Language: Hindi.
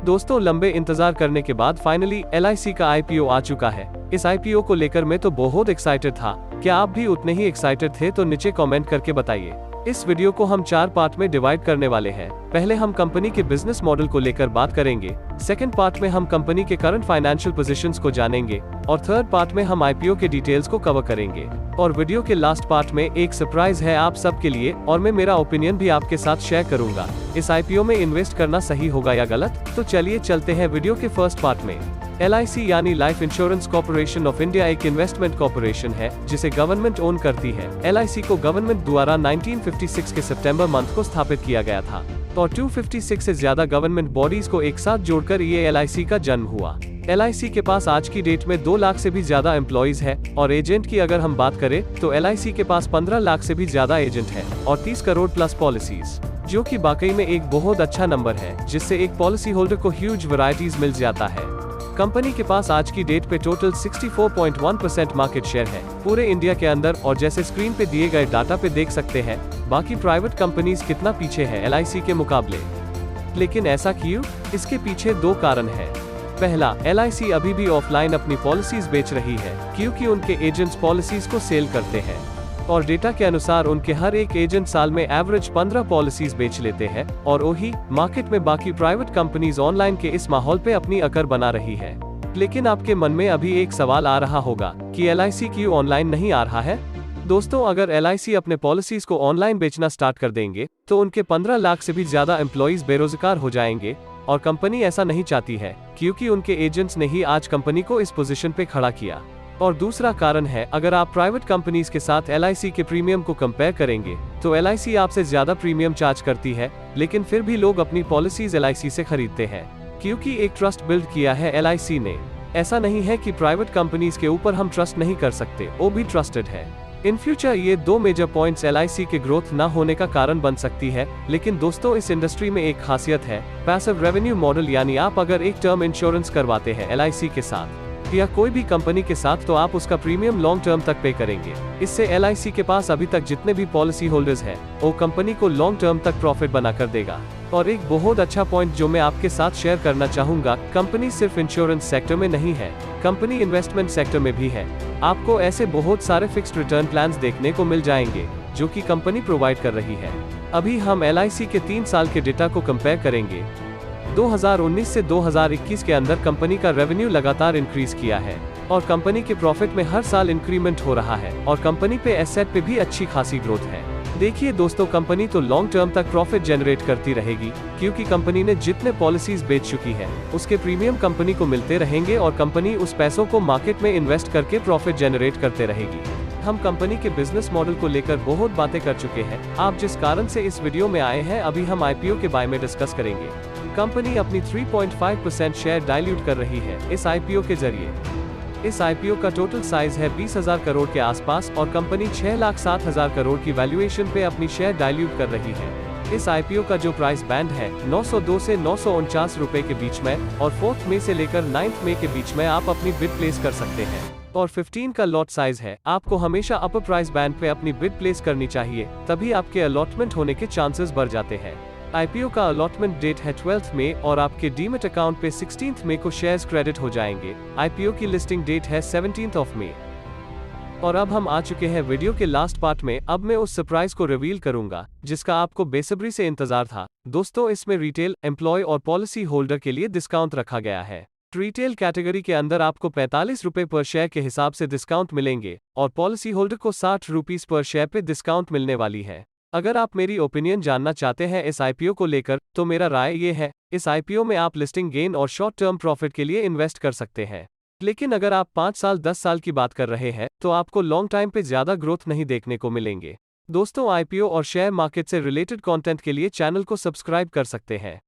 दोस्तों, लंबे इंतजार करने के बाद फाइनली LIC का IPO आ चुका है। इस IPO को लेकर मैं तो बहुत एक्साइटेड था। क्या आप भी उतने ही एक्साइटेड थे? तो नीचे कमेंट करके बताइए। इस वीडियो को हम 4 पार्ट में डिवाइड करने वाले हैं। पहले हम कंपनी के बिजनेस मॉडल को लेकर बात करेंगे। सेकंड पार्ट में हम कंपनी के करंट फाइनेंशियल पोजीशंस को जानेंगे और थर्ड पार्ट में हम IPO के डिटेल्स को कवर करेंगे। और वीडियो के लास्ट पार्ट में एक सरप्राइज है आप सबके लिए और मैं मेरा ओपिनियन भी आपके साथ शेयर करूंगा। इस IPO में इन्वेस्ट करना सही होगा या गलत? तो चलिए चलते हैं वीडियो के फर्स्ट पार्ट में। LIC यानी life insurance corporation of India एक इन्वेस्टमेंट कॉर्पोरेशन है जिसे गवर्नमेंट ओन करती है। LIC को गवर्नमेंट द्वारा 1956 के सितंबर मंथ को स्थापित किया गया था और 256 से ज्यादा गवर्नमेंट बॉडीज को एक साथ जोड़कर ये LIC का जन्म हुआ। LIC के पास आज की डेट में 2 लाख से भी ज्यादा एम्प्लॉइज है और एजेंट की अगर हम बात करें तो LIC के पास 15 लाख से भी ज्यादा एजेंट है और 30 करोड़ प्लस पॉलिसीज, जो कि वाकई में एक बहुत अच्छा नंबर है जिससे एक पॉलिसी होल्डर को ह्यूज वैरायटीज मिल जाता है। कंपनी के पास आज की डेट पे टोटल 64.1% मार्केट शेयर है पूरे इंडिया के अंदर और जैसे स्क्रीन पे दिए गए डाटा पे देख सकते हैं बाकी प्राइवेट कंपनीज कितना पीछे है LIC के मुकाबले। लेकिन ऐसा क्यों? इसके पीछे 2 कारण है। पहला, LIC अभी भी ऑफलाइन अपनी पॉलिसीज बेच रही है क्योंकि उनके एजेंट्स पॉलिसीज को सेल करते हैं और डेटा के अनुसार उनके हर एक एजेंट साल में एवरेज 15 पॉलिसीज बेच लेते हैं और वही मार्केट में बाकी प्राइवेट कंपनीज ऑनलाइन के इस माहौल पे अपनी अकड़ बना रही है। लेकिन आपके मन में अभी एक सवाल आ रहा होगा कि LIC क्यों ऑनलाइन नहीं आ रहा है? दोस्तों, अगर LIC अपने पॉलिसीज को ऑनलाइन बेचना स्टार्ट कर देंगे तो उनके 15 लाख से भी ज्यादा एम्प्लॉइज बेरोजगार हो जाएंगे और कंपनी ऐसा नहीं चाहती है क्योंकि उनके एजेंट्स ने ही आज कंपनी को इस पोजीशन पे खड़ा किया। और दूसरा कारण है, अगर आप प्राइवेट कंपनीज के साथ LIC के प्रीमियम को कंपेयर करेंगे तो LIC आपसे ज्यादा प्रीमियम चार्ज करती है, लेकिन फिर भी लोग अपनी पॉलिसीज LIC से खरीदते हैं क्योंकि एक ट्रस्ट बिल्ड किया है LIC ने। ऐसा नहीं है कि प्राइवेट कंपनीज के ऊपर हम ट्रस्ट नहीं कर सकते, वो भी ट्रस्टेड है। इन फ्यूचर ये 2 मेजर पॉइंट्स LIC के ग्रोथ ना होने का कारण बन सकती है। लेकिन दोस्तों, इस इंडस्ट्री में एक खासियत है पैसिव रेवेन्यू मॉडल, यानी आप अगर एक टर्म इंश्योरेंस करवाते हैं LIC के साथ या कोई भी कंपनी के साथ तो आप उसका प्रीमियम लॉन्ग टर्म तक पे करेंगे। इससे LIC के पास अभी तक जितने भी पॉलिसी होल्डर्स हैं वो कंपनी को लॉन्ग टर्म तक प्रॉफिट बना कर देगा। और एक बहुत अच्छा पॉइंट जो मैं आपके साथ शेयर करना चाहूंगा, कंपनी सिर्फ इंश्योरेंस सेक्टर में नहीं है, कंपनी इन्वेस्टमेंट सेक्टर में भी है। आपको ऐसे बहुत सारे फिक्स्ड रिटर्न प्लान्स देखने को मिल जाएंगे जो कि कंपनी प्रोवाइड कर रही है। अभी हम LIC के 3 साल के डेटा को कंपेयर करेंगे। 2019 से 2021 के अंदर कंपनी का रेवेन्यू लगातार इंक्रीज किया है और कंपनी के प्रॉफिट में हर साल इंक्रीमेंट हो रहा है और कंपनी पे एसेट पे भी अच्छी खासी ग्रोथ है। देखिए दोस्तों, कंपनी तो लॉन्ग टर्म तक प्रॉफिट जनरेट करती रहेगी क्योंकि कंपनी ने जितने पॉलिसीज बेच चुकी है उसके प्रीमियम कंपनी को मिलते रहेंगे और कंपनी उस पैसों को मार्केट में इन्वेस्ट करके प्रॉफिट जनरेट करते रहेगी। हम कंपनी के बिजनेस मॉडल को लेकर बहुत बातें कर चुके हैं। आप जिस कारण से इस वीडियो में आए हैं, अभी हम IPO के बारे में डिस्कस करेंगे। कंपनी अपनी 3.5% शेयर डाइल्यूट कर रही है इस IPO के जरिए। इस IPO का टोटल साइज है 20,000 करोड़ के आसपास और कंपनी 6,07,000 करोड़ की वैल्यूएशन पे अपनी शेयर डाइल्यूट कर रही है। इस IPO का जो प्राइस बैंड है 902 से 949 रुपए के बीच में और 4 मई से लेकर 9 मई के बीच में आप अपनी बिड प्लेस कर सकते हैं। और 15 का लॉट साइज है। आपको हमेशा अपर प्राइस बैंड पे अपनी बिड प्लेस करनी चाहिए, तभी आपके अलॉटमेंट होने के चांसेस बढ़ जाते हैं। IPO का अलॉटमेंट डेट है 12 मई और आपके डीमेट अकाउंट पे 16 मई को शेयर्स क्रेडिट हो जाएंगे। IPO की लिस्टिंग डेट है 17 मई। और अब हम आ चुके हैं वीडियो के लास्ट पार्ट में। अब मैं उस सरप्राइज को रिवील करूंगा जिसका आपको बेसब्री से इंतजार था। दोस्तों, इसमें रिटेल, एम्प्लॉय और पॉलिसी होल्डर के लिए डिस्काउंट रखा गया है। रिटेल कैटेगरी के अंदर आपको 45 रुपए पर शेयर के हिसाब से डिस्काउंट मिलेंगे और पॉलिसी होल्डर को 60 रुपीज पर शेयर पे डिस्काउंट मिलने वाली है। अगर आप मेरी ओपिनियन जानना चाहते हैं इस IPO को लेकर तो मेरा राय ये है, इस IPO में आप लिस्टिंग गेन और शॉर्ट टर्म प्रॉफिट के लिए इन्वेस्ट कर सकते हैं। लेकिन अगर आप 5 साल 10 साल की बात कर रहे हैं तो आपको लॉन्ग टाइम पे ज्यादा ग्रोथ नहीं देखने को मिलेंगे। दोस्तों, IPO और शेयर मार्केट से रिलेटेड कंटेंट के लिए चैनल को सब्सक्राइब कर सकते हैं।